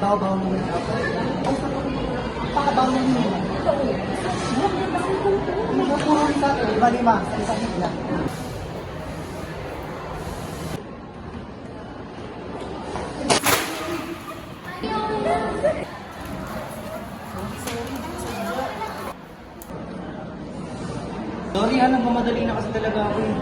baho-baho mo na. Pakabaho mo nila. Ito, puro isa, lima, isang higla. Sorry ha, nagmamadali na kasi talaga ako eh.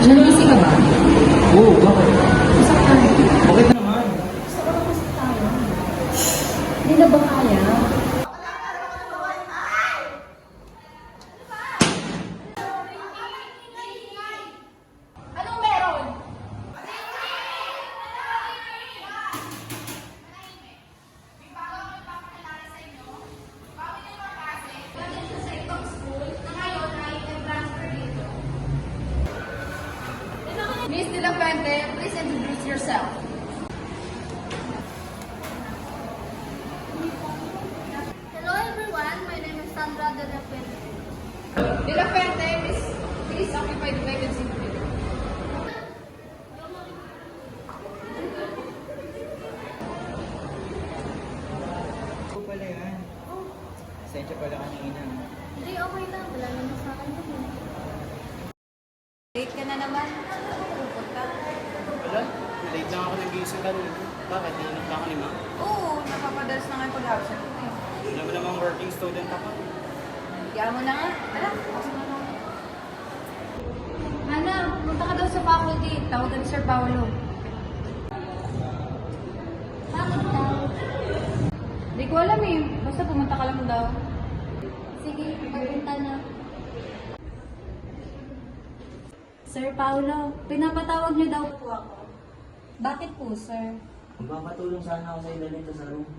Nalisi ka ba? Oo, bakit? Masak tayo. Bakit naman? Gusto ko lang masak tayo. Hindi na ba kaya? Anong meron? Miss De La Fuente, please introduce yourself. Hello everyone, my name is Sandra De La Fuente. De La Fuente, please occupy the vacancy. Ito pala yan. Sensya pala kanina. Hindi, okay lang. Wala naman sa akin yun. Late ka na naman. Saan ka pupunta? Wala, late lang ako nag-iisip kanina. Bakit? Hinanap ako ni Ma. Oo, napapadalas na nga yung pag-absent ko eh. Alam mo namang working student ako. Kaya mo na nga. Tara, pasok na lang. Hana, punta ka daw sa faculty. Tawagan ni Sir Paolo. Bakit daw? Hindi ko alam eh. Basta pumunta ka lang daw. Sige, pagpunta na. Sir Paulo, pinapatawag niyo daw po ako. Bakit po, sir? Magpapatulong sana ako sa ilo nito sa room.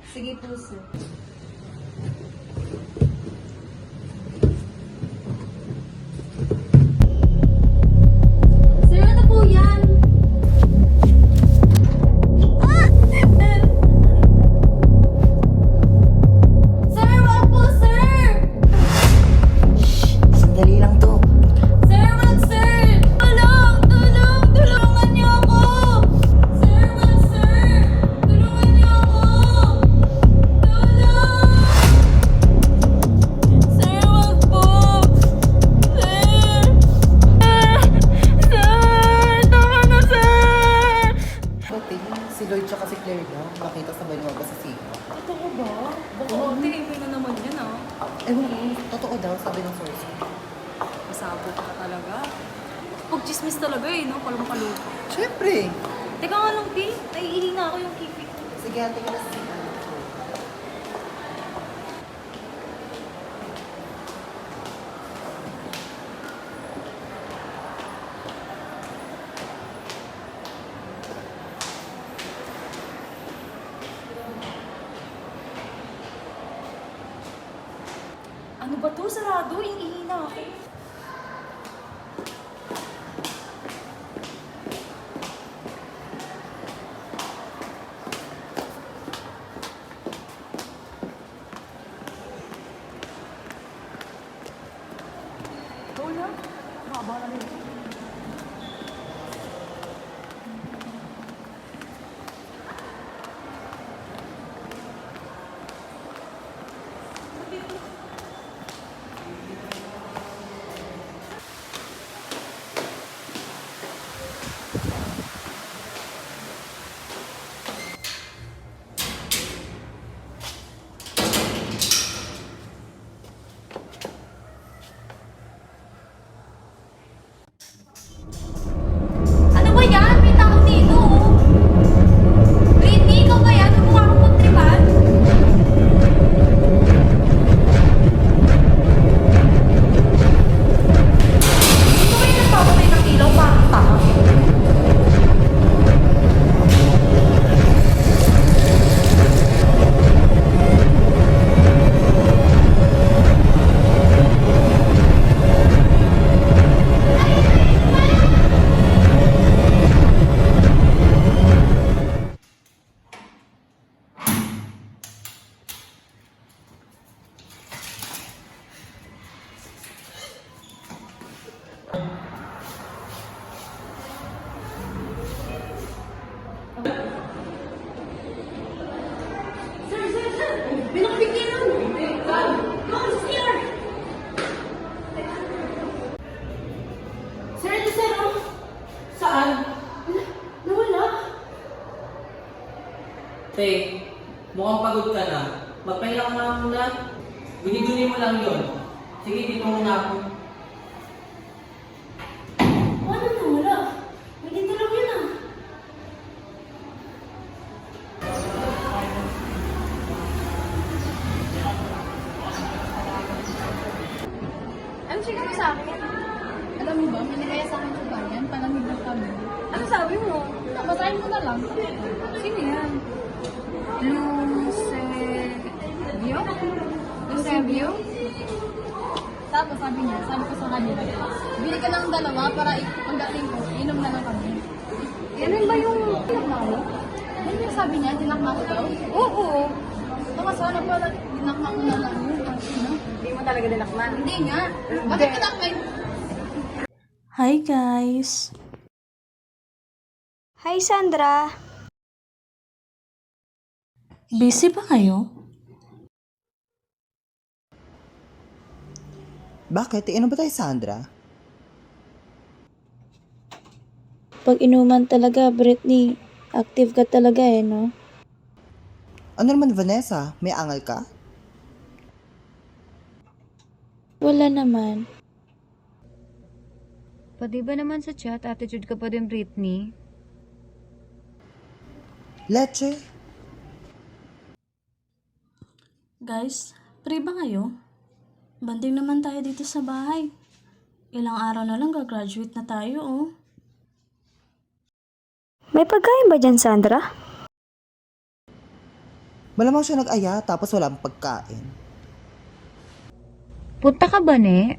Sige po, sir. Sir, ano po yan? Sir, wag po, sir! Sandali lang to. Sir, wag, sir! Tulong! Tulong! Tulungan niyo ako! Sir, wag, sir! Tulungan niyo ako! Tulong! Sir, wag po! Sir! Sir! Tama na, sir! Pati, si Lloyd tsaka si Claire daw. Nakita sabay lumabas sa sipa. Totoo ba? Baka tingin na naman yan ah. Ewan ko, totoo daw, sabi ng source. Masabot ka talaga. Pag-chismis talaga eh, no? Palong-palong. Siyempre! Teka nga lang, Pi. Naiihi na ako yung kipi. Sige, ate ka na sa sipa. Ano ba to? Sarado? Iihi na ako. Ikaw na. Haba na rin. Sir, ito sir, oh. Saan? Nawala. Te, mukhang pagod ka na. Magpahinga ka nga muna. Guni-guni mo lang yun. Sige, dito muna ako. Paano nawala? May dito lang yun ah. Ano siya kasi sa akin? Alam mo ba, minigaya sa akin yung ganyan, palamig ng kami. Ano sabi mo? Basahin ko na lang. Sino yan? Lucebio? Lucebio? Tapos sabi ko sa kanya, bili ka ng dalawa para pagdating ko, inom na lang kami. Yan ba yung Dinakma ko? Ano yung sabi niya? Dinakma ko daw? Oo. Baka sana pa, dinakma ko na lang yun. Ano? Hindi mo talaga dinakman. Hindi nga. Bakit dinakma yun? Hi guys! Hi, Sandra. Busy ba kayo? Bakit? Inom ba tayo, Sandra? Pag inuman talaga, Britney, active ka talaga eh, no? Ano naman, Vanessa? May angal ka? Wala naman. Pati ba naman sa chat, attitude ka pa din, Britney? Leche? Guys, free ba kayo? Banding naman tayo dito sa bahay. Ilang araw na lang gagraduate na tayo, oh. May pagkain ba dyan, Sandra? Malamang siya nag-aya tapos walang pagkain. Punta ka ba, ne?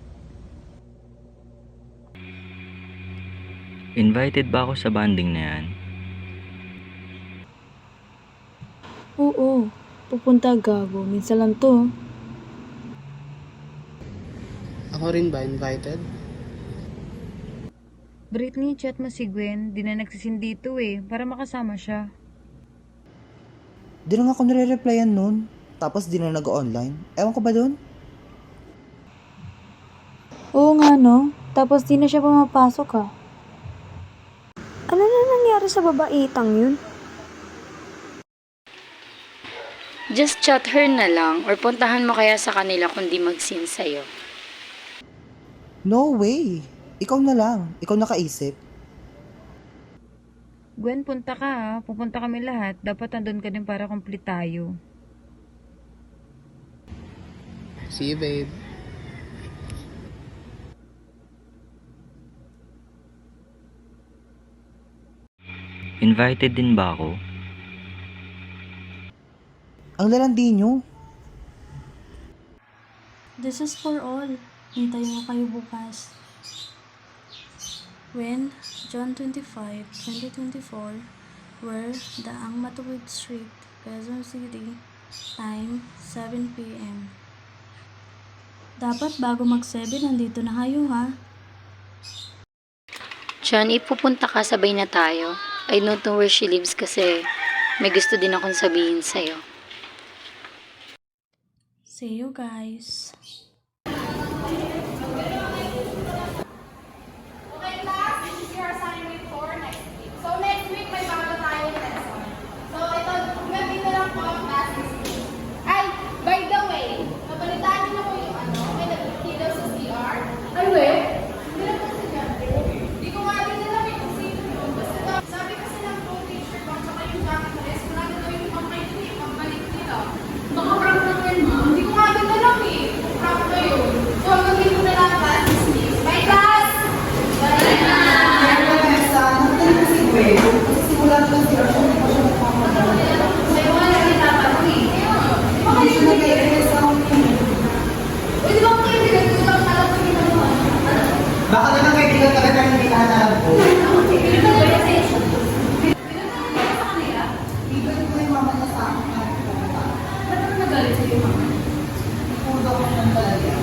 Invited ba ako sa banding na yan? Oo, pupunta gago. Minsan lang to. Ako rin ba invited? Britney, chat mo si Gwen. Di na nagsisin dito eh. Para makasama siya. Di na nga ako nire-replyan nun. Tapos di na nag-online. Ewan ko ba dun? Oo nga, no? Tapos di na siya pumapasok, ah. Ano na nangyari sa babaitang yun? Just chat her na lang or puntahan mo kaya sa kanila kung di mag-sin sa'yo. No way! Ikaw na lang. Ikaw nakaisip. Gwen, punta ka ha. Pupunta kami lahat. Dapat andun ka din para complete tayo. See you, babe. Invited din ba ako? Ang lalandi nyo. This is for all. Hintayin mo kayo bukas. When, John 25, 2024, where Daang Matuwid Street, Quezon City, time 7 p.m. Dapat bago mag-7, nandito na kayo ha. John, ipupunta ka, sabay na tayo. I don't know where she lives kasi may gusto din akong sabihin sa'yo. See you guys. Okay, class, this is your assignment for next week. So, next week, may bago tayong lesson. So, ito, gabi na lang po ang class this week. Ay, by the way, nabalitaan niyo na po yung may nagkikilaw sa CR. Ay, wait. Hindi na po estudyante. Hindi ko nga din alam kung sino yun. Basta daw, sabi kasi ng pro-teacher ko, tsaka yung jacket dress, wala na daw yung pagbalik nila. Baka prank na yun, ma. Hindi ko nga din alam eh. Prank na yun. So, hanggang dito na lang class this week. Bye, class! Bye, class! Vanessa, nandun mo si Gwen. Kasi simula na lang siya. May wala rin dapat eh. Baka Hindi siya nag-i-release ako. Uy, di ba kung kaibigan ko lang alam ko ginagawa? Baka naman kaibigan ka na hindi nahanap ko. Bibalik ko yung mama niya sa akin. Ba't nagalit sa'yo, mama? Pudo ko ng talaga.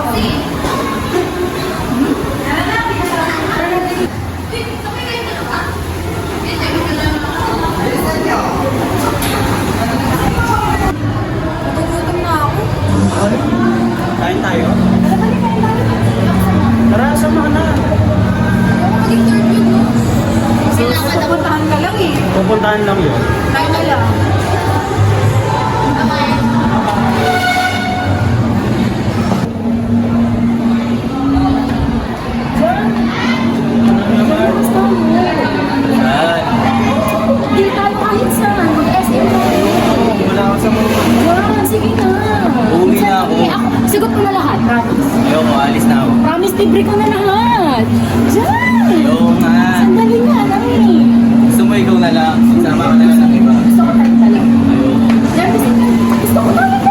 Uy, sabay kayo dalawa? Pupuntahan ka lang eh. Pupuntahan lang yun. Tayo na lang. Hindi tayo kahit saan. Mag-SM tayo. Wala ako sa mga. Wow, sige na. Uuwi na ako. Sigot ko na lahat, promise. Ayoko, alis na ako. Promise, libre ko na lahat. Diyan! Ayoko nga. Sandali nga lang eh. Gusto mo ikaw na lang. Sama ka na lang ng iba. Gusto ko tayo talaga. Ayoko. Diyan, gusto ko talaga.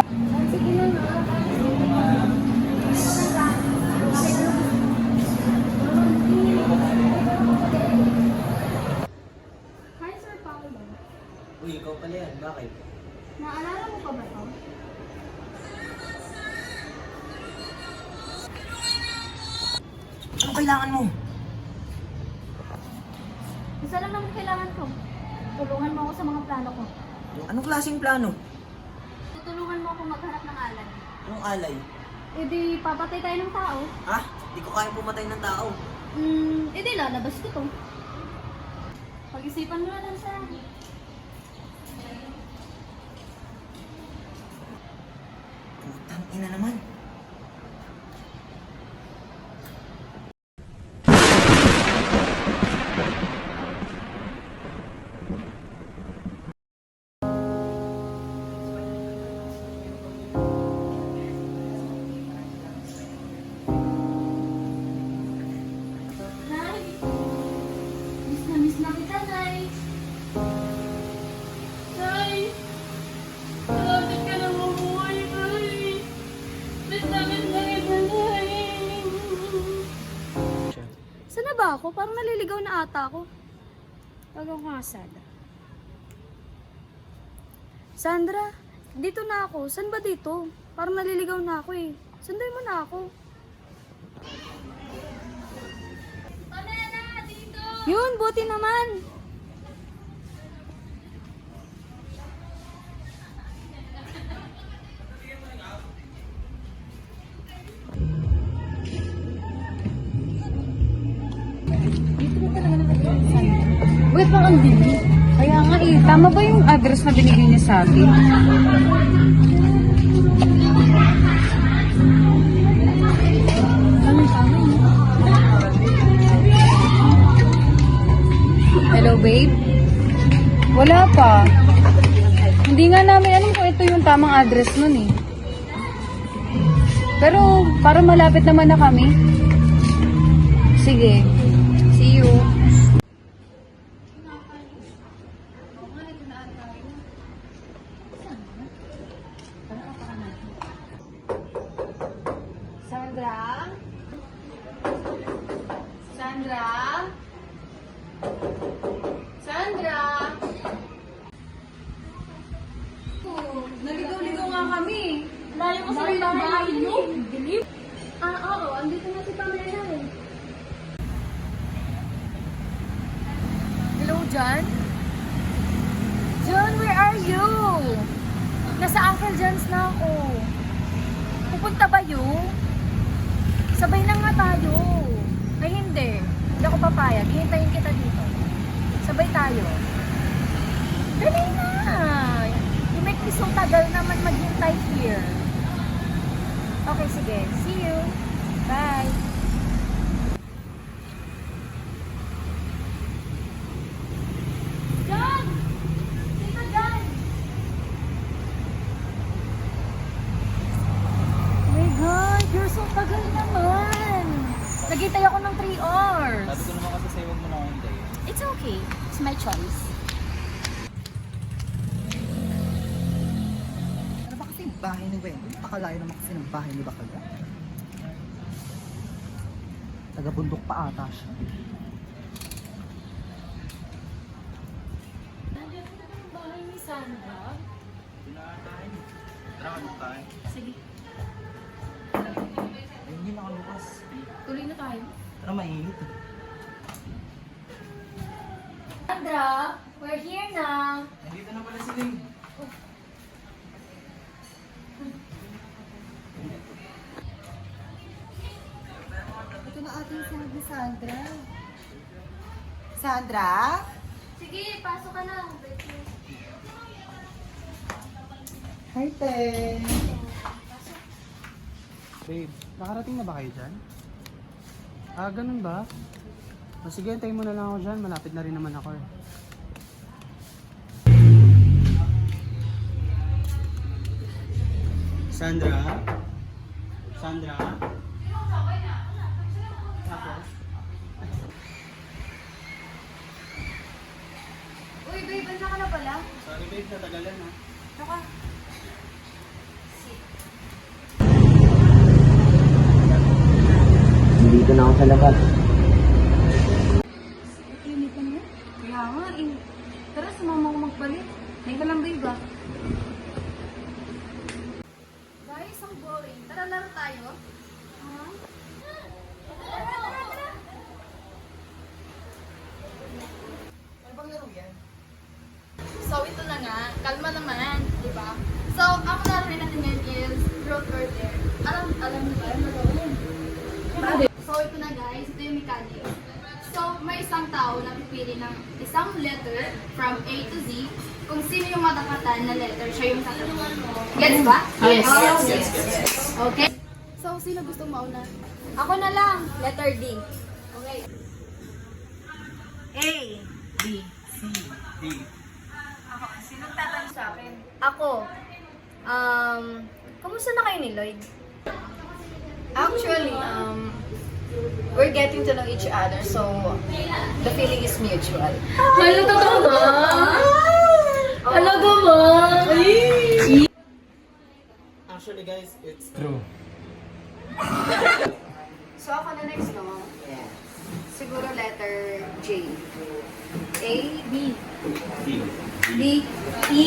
Sige na nga. Hi, Sir Paolo. Uy, ikaw pala yan. Bakit? Naalala mo pa ba ito? Ano kailangan mo? Isa lang naman kailangan ko. Tulungan mo ako sa mga plano ko. Anong klaseng plano? Tutulungan mo ako maghanap ng alay. Anong alay? E di, papatay tayo ng tao. Ha? Di ko kaya pumatay ng tao. E di, lalabas ko to. Pag-isipan mo na lang siya. Putang ina naman. Nay! Miss na kita, Nay! Nay! Malapit ka na mabuhay, Nay! Miss na kita, Nay! Saan na ba ako? Parang naliligaw na ata ako. Tawag ko nga, Sada. Sandra, dito na ako. Saan ba dito? Parang naliligaw na ako eh. Sundan mo na ako. Yun, buti naman. Wait, parang hindi. Kaya nga eh, tama ba yung address na binigay niya sa akin? Hello, babe? Wala pa. Hindi nga namin alam kung ito yung tamang address nun eh. Pero, para malapit naman na kami. Sige. See you. Sandra? Sandra? Sandra? Naligaw-ligaw nga kami. Layo kasi ng bahay niyo. Oo. Andito na si Pamela eh. Hello, John? John, where are you? Nasa Uncle John's na ako. Pupunta ba yun? Sabay na nga tayo. Ay, hindi. Hindi ako papayag. Hihintayin kita dito. Sabay tayo. Dali na. You make me so tagal naman maghintay here. Okay, sige. See you. Bye. John! Dito, John! Oh my God, you're so tagal naman. Naghintay ako ng 3 hours. Sabi ko naman kasi sa'yo, huwag mo na ako hintayin. It's okay. It's my choice. Ano ba kasi yung bahay ni Wendy? Pakalayo naman kasi ng bahay ni Bakaga. Taga-bundok pa ata siya. Nandiyan na ang bahay ni Sandra. Tara, ano tayo? Sige, Ayun yun nakalukas. tuloy na tayo. Tara, mainit eh. Sandra, we're here na. Nandito na pala sila eh. Ito na ating sabi, Sandra. Sandra? Sige, pasok ka na. Hi, te! Babe, nakarating na ba kayo dyan? Ah, ganun ba? O sige, antayin mo na lang ako dyan. Malapit na rin naman ako eh. Sandra? Sandra? Tapos? Uy, babe, banda ka na pala? Sorry babe, natagalan ha. Saka. Dito na ako sa labas. Initan mo? Kaya nga, tara, sumama ko magpalit. Ngayon ka lang, babe, ah. Guys, ang boring. Tara, laro tayo. Ano bang laro yan? So, ito na nga. Kalma naman, di ba? So, ang laruin natin ngayon is truth or dare. Alam niyo ba? So, ito na guys. Ito yung mechanics. So, may isang tao na pipili ng isang letter from A to Z. Kung sino yung matapatan na letter, siya yung tatanungan mo. Gets ba? Yes. Okay. So, sino gustong mauna? Ako na lang, letter D. Okay. A. D. Sinong tatanong sa akin? Ako. Kamusta na kayo ni Lloyd? Actually, we're getting to know each other, so the feeling is mutual. Hala, totoo ba? Talaga ba? Actually guys, it's true. So ako na next, no? Yeah. Siguro letter J. A, B, D, E,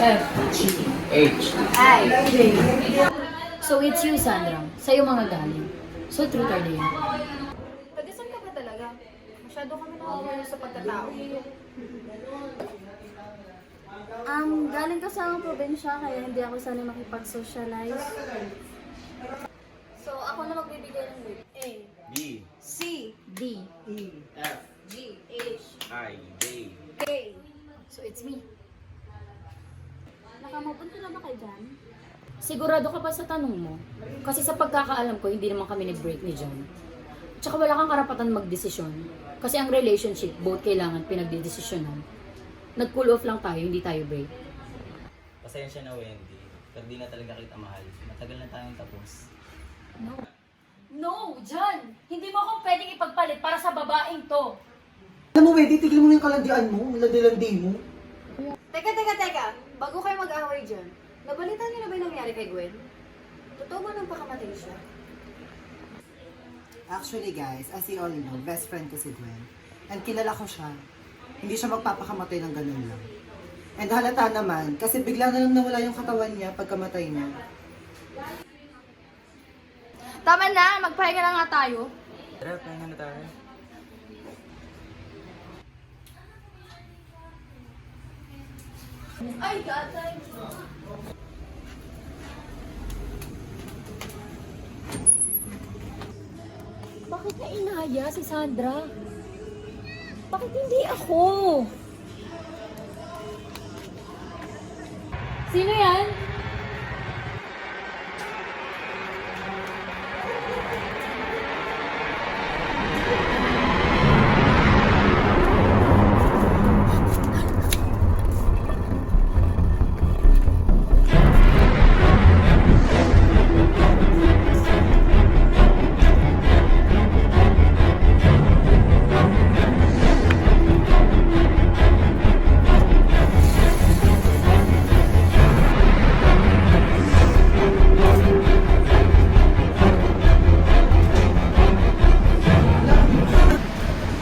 F, H. I, J. So it's you, Sandra. Sa'yo mga galing. So truth or dare? Pag-isan ka ba talaga? Masyado kami nakawala sa pagkatao. Galing ka sa probinsya, kaya hindi ako sanay makipag-socialize. So, ako na magbibigay ng word. A. B, C. D, F, G. H. I, J. K. so it's me. Nakamapunta na ba kayo dyan? Sigurado ka pa sa tanong mo? Kasi sa pagkakaalam ko, hindi naman kami nag-break ni John. Tsaka wala kang karapatan magdesisyon. Kasi ang relationship, both kailangan pinagdidesisyonan. Nag-cool off lang tayo, hindi tayo break. Pasensya na Wendy, pero di na talaga kita mahal. Matagal na tayong tapos. No, John! Hindi mo akong pwedeng ipagpalit para sa babaeng to. Alam mo, Wendy, tigil mo na yung kalandian mo, yung landi-landi mo. Teka. Bago kayo mag-away dyan, nabalitaan niyo na ba yung nangyari kay Gwen? Totoo ba nang pakamatay siya? Actually guys, as you all know, best friend ko si Gwen. And kilala ko siya. Hindi siya magpapakamatay ng ganun lang. And halata naman, kasi bigla na lang nawala yung katawan niya pagkamatay niya. Tama na, magpahinga na nga tayo. Tara, pahinga na tayo. Ay, gatay. Bakit niya inaya si Sandra? Bakit hindi ako? Sino yan?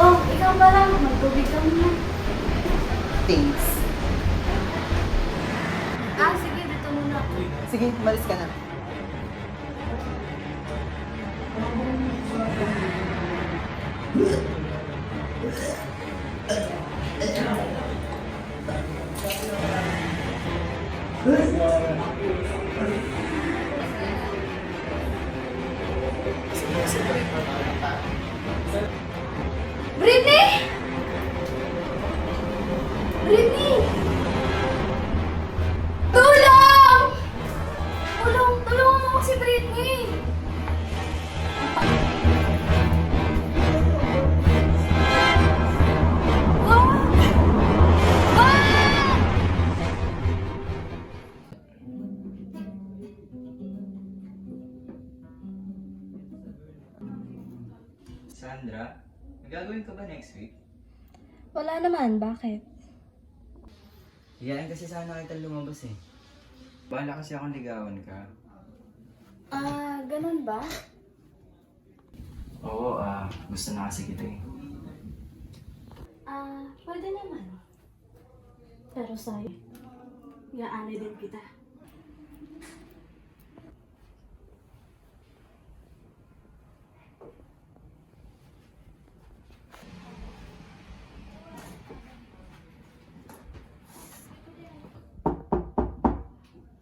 Oh, ikaw ba lang? Magtubig ka muna. Thanks. Sige, dito muna ako. Sige, umalis ka na. Britney! Britney! Tulong! Tulungan mo si Britney! Sandra, may gagawin ka ba next week? Wala naman, bakit? Hiyaan kasi sana kita lumabas eh. Bahala kasi akong ligawan ka. Ganun ba? Oo, gusto na kasi kita eh. Pwede naman. Pero sa'yo, yaanay din kita.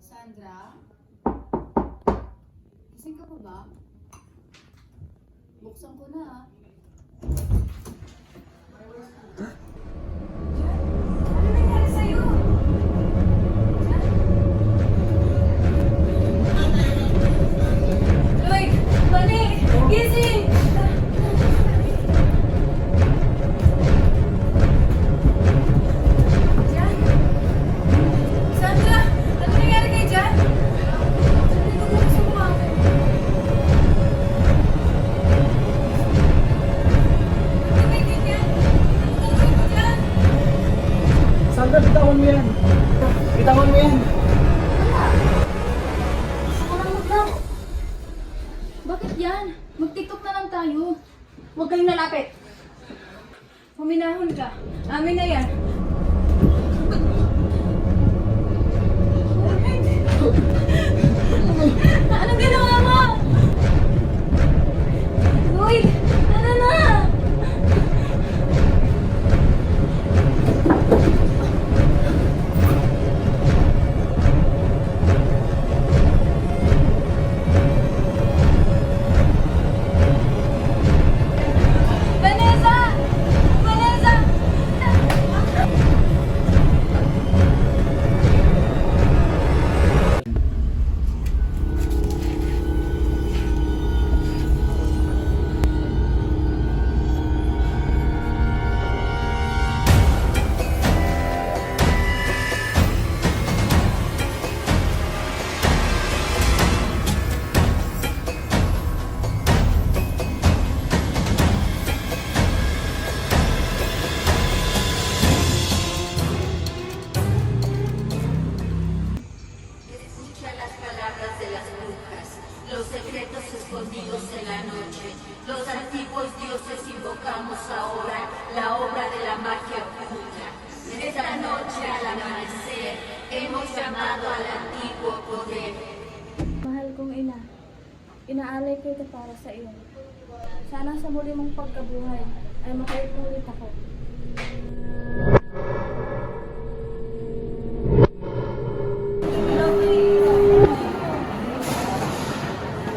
Sandra? Gising ka pa ba? Buksan ko na ah. Ano nangyari sa'yo? Lloyd! Bani! Gising! Jan? Sandra! Ano nangyari kay Jan? Dito mo sa mukha ko. Ano may ganyan? Ano gagawin ko dyan? Sandra, bitawan mo yan. Bitawan mo yan. Ako lang mag-vlog. Bakit yan? Mag-tiktok na lang tayo. Huwag kayong nalapit. Huminahon ka. Amin na yan. Anong ginawa mo? Lloyd! Ano na? Vanessa! Vanessa! Escucha las palabras de las brujas, los secretos escondidos en la noche. Los antiguos dioses invocamos ahora la obra de la magia oculta. Esta noche al amanecer hemos llamado al antiguo poder. Mahal kong ina, inaalay ko ito para sa iyo. Sana sa muli mong pagkabuhay ay makaulit ako. Kuya,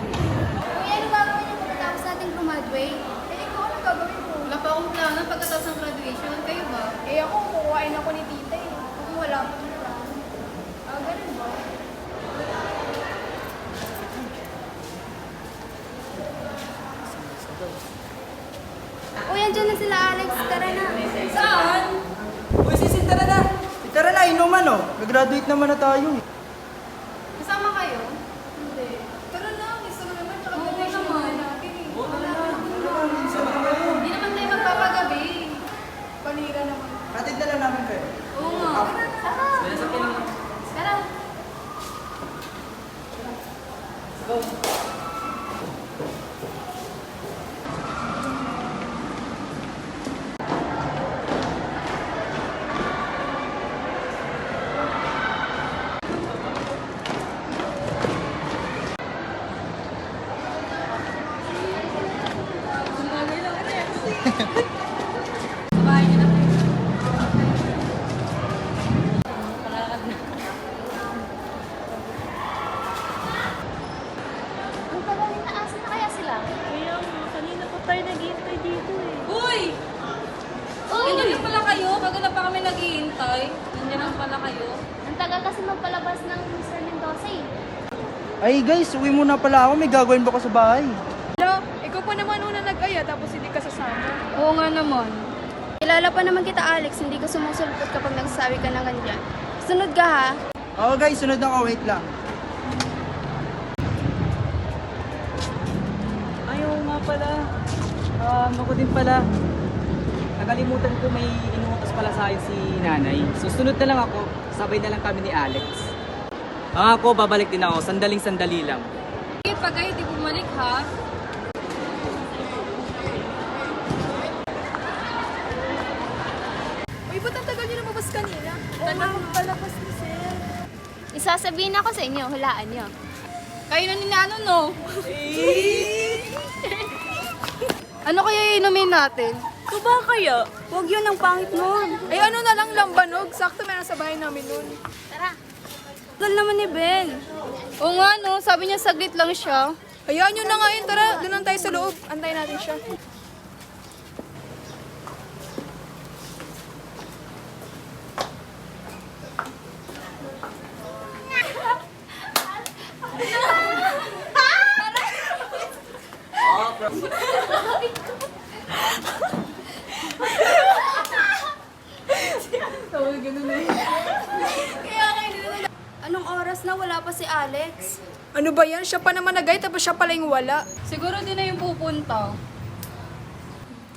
ano gagawin niyo pagkatapos natin graduate? Ikaw, ano gagawin mo? Wala pa akong plano pagkatapos ng graduation. Kayo ba? Ako, kukuhain ako ni tita eh. Ako wala pa ng plano. Ganun ba? Uy, andyan na sila Alex. Tara na. Saan? Uy, Sisin, tara na. Tara na, inuman oh. Nag-graduate naman na tayo eh. Kasama kayo? Hindi. Tara na. Gusto mo naman. Tsaka Oo graduation naman. natin eh. Hindi naman tayo magpapagabi. Panira naman. Hatid na lang namin kayo. Oo nga. Tara. Tara. Tay, nandiyan lang pala kayo. Ang tagal kasi magpalabas ng Mr. Mendoza eh. Ay guys, uwi muna pala ako. May gagawin ba ko sa bahay? Ikaw pa naman una nag-aya tapos hindi ka sasama. Oo nga naman. Kilala pa naman kita, Alex. Hindi ka sumusulpot kapag nagsasabi ka na ganyan. Sunod ka ha. Oo guys, sunod ako. Wait lang. Ayaw nga pala. Ako din pala. Nakalimutan ko may inuutos pala sa akin si nanay. Susunod na lang ako. Sabay na lang kami ni Alex. Ako, babalik din ako. Sandaling-sandali lang. Sige, pag kayo di bumalik ha. Uy, ba't ang tagal niyo lumabas kanina? Oo nga, magpalabas ni Sir. Isasabihin ako sa inyo. Hulaan niyo. Kayo na ni Nano, no? Ano kaya inumin natin? Ito ba kaya? Huwag yun ang pangit nun. Ay ano na lang, lambanog. Sakto meron sa bahay namin nun. Tara. Gal naman ni Ben. Oo nga, no? Sabi niya saglit lang siya. Hayaan nyo na nga yun. Tara, doon lang tayo sa loob. Antayin natin siya. Anong oras na? Wala pa si Alex. Ano ba yan? Siya pa naman nagay, tapos siya pala yung wala. Siguro din na yung pupunta.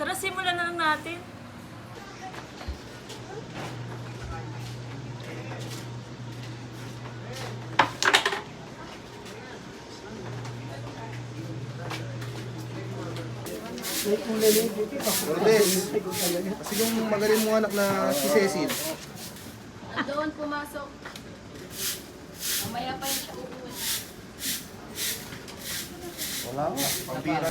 Tara, simulan na lang natin. Lourdes, kasi yung magaling mong anak na si Cecil. Doon pumasok. Mamaya pa yun siya uuwi. Wala nga, pambira.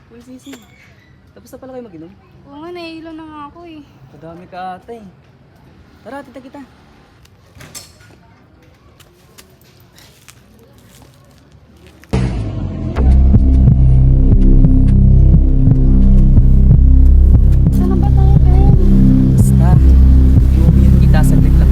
Uy, Sisi. Tapos na pala kayo mag-inom? Oo nga, nahihilo na nga ako eh. Kadami ka ata eh. Tara, tita kita. Saan na ba tayo, Ben? Basta, iuwihan kita saglit lang.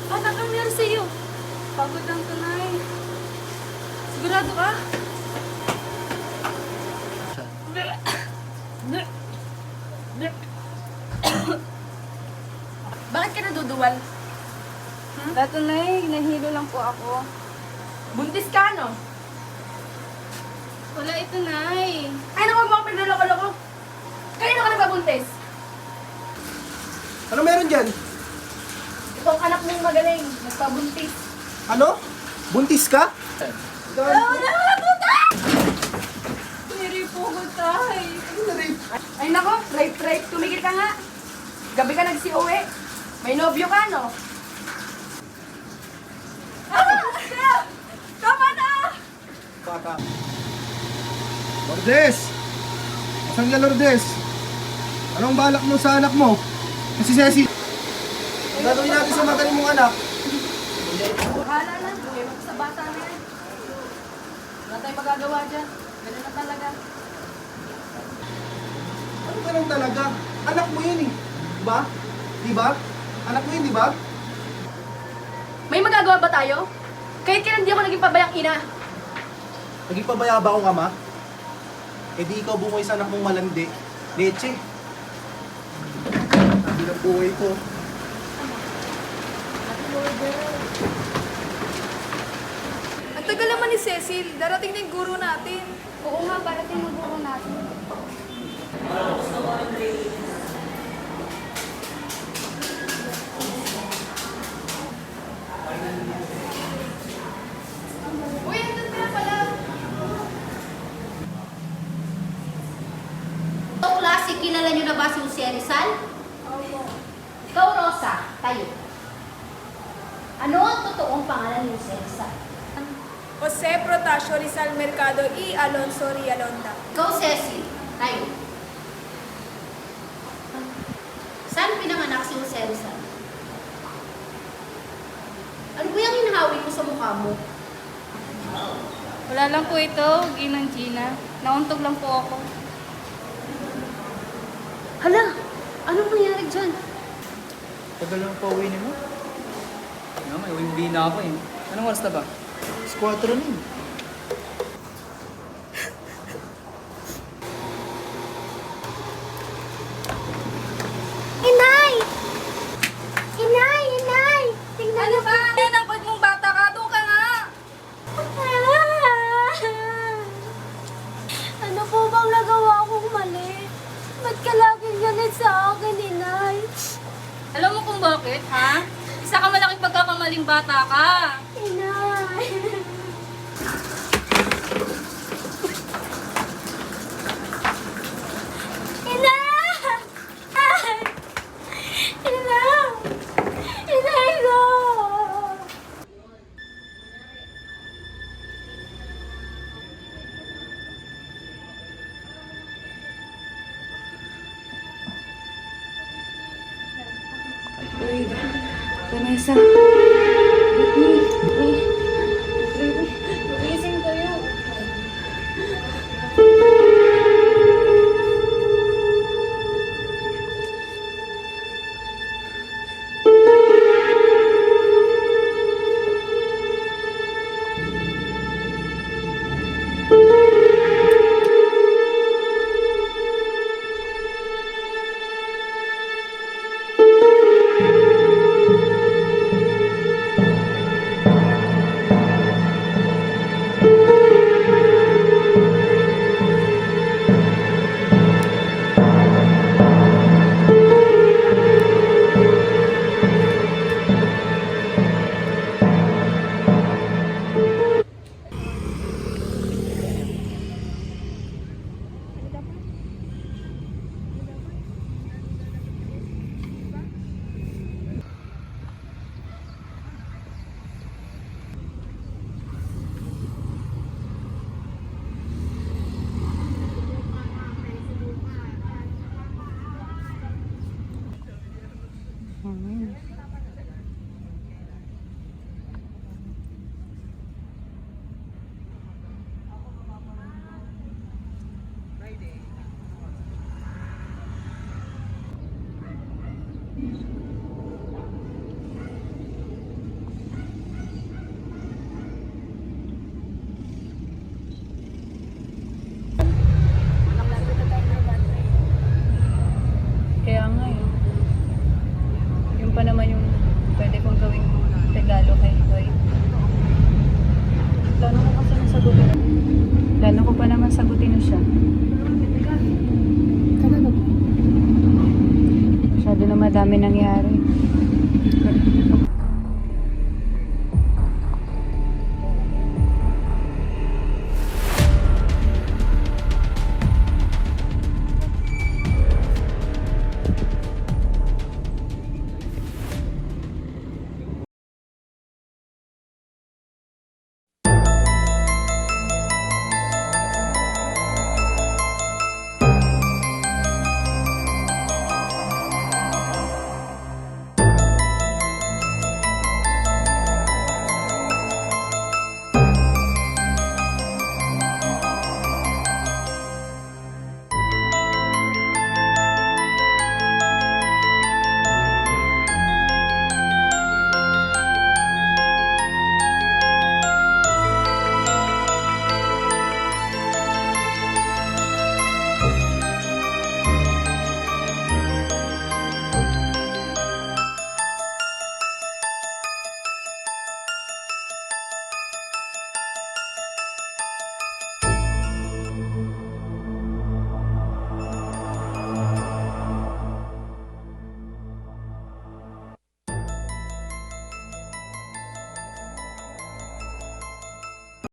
Anak, ang meron sa'yo? Pagod ang tunay. Sigurado ka? Bakit ka naduduwal? Tatunay, nahilo lang po ako. Buntis ka, no? Wala ito, Nay. Ay, naku, huwag mo akong pinaloko-loko. Kanino ka nagbabuntis? Ano meron dyan? Itong anak mong magaling, nagpabuntis. Ano? Buntis ka? Niripugod tayo. Ay, nako, rape. Tumigil ka nga. Gabi ka nagsi-uwi. May nobyo ka, no? Tama na! Bata. Lourdes! Asan ka, Lourdes? Anong balak mo sa anak mo? Si Cecil. Ang gagawin natin sa magaling mong anak? Bahala na. Ewan ko sa bata na yan. Wala tayong magagawa dyan. Ganun na talaga. Ano ka lang talaga? Anak mo yun eh. Diba? Diba? Anak mo yun, diba? May magagawa ba tayo? Kahit kailan di ako naging pabayang ina. Naging pabaya ba akong ama? Eh di ikaw bumoy sa anak mong malandi. Leche. Sabi ng buhay ko. Ang tagal naman ni Cecil. Darating na yung guro natin. Oo nga, parating ang guro natin. Uy, andun ka na pala. So, klase, kilala niyo na ba si Jose Rizal? Opo. Ikaw, Rosa, tayo. Ano ang totoong pangalan ni Jose Rizal? Jose Protasio Rizal Mercado y Alonso Rialonda. Ikaw, Cecil, tayo. Saan pinanganak si Jose Rizal? Ano ba yung hinahawi mo sa mukha mo? Wala lang po ito, Ginang Gina. Nauntog lang po ako. Hala, anong nangyari dyan? Tagal lang pa uwi mo. May uwi na ako eh. Anong oras na ba? 4 na yun. Inay! Inay! Inay! Tingnan Ano ba? Napad mong bata ka. Doon ka nga. Ano po bang nagawa kong mali? Ba't ka laging galit sa akin, Inay? Alam mo kung bakit, ha? Isa ka malaking pagkakamaling bata ka. Inay! Inay! Inay! Inay ko! Vanessa. Gising kayo. Kaya nga eh. Yung pa naman yung pwede kong gawing regalo kay Lloyd. Plano ko kasi nang sagutin. Plano ko pa naman sagutin na siya. Talaga ba? Masyado na madami nangyari.